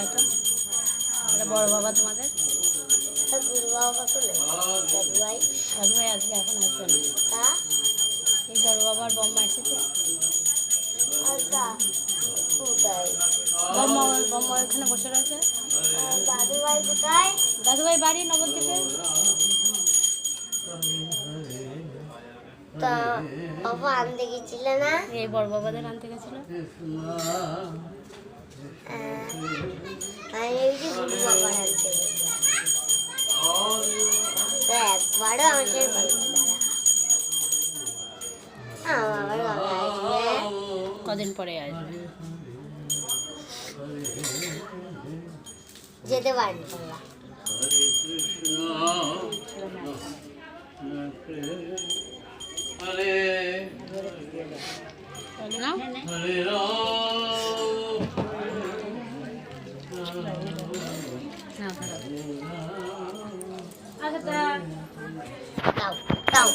এটা এটা বড় বাবা তোমাদের গুরু বাবা চলে দাদু ভাই আজকে এখন আসবে না তা এই বড় বাবার বম্মা এসেছে কোথায় বম্মা ওখানে বসে রয়েছে দাদু ভাই কোথায় দাদু ভাই বাড়ি নবদ্বীপে তা বাবা আনতে গেছিল না এই বড় বাবাদের আনতে গেছিল আমি ভেবেছি গুরু বাবা আনতে গেছিল একবারও আমার সাথে গল্প দাঁড়া আমার বাবা আসবে কদিন পরে আসবে যেতে পারবি তোমরা না দাও দাও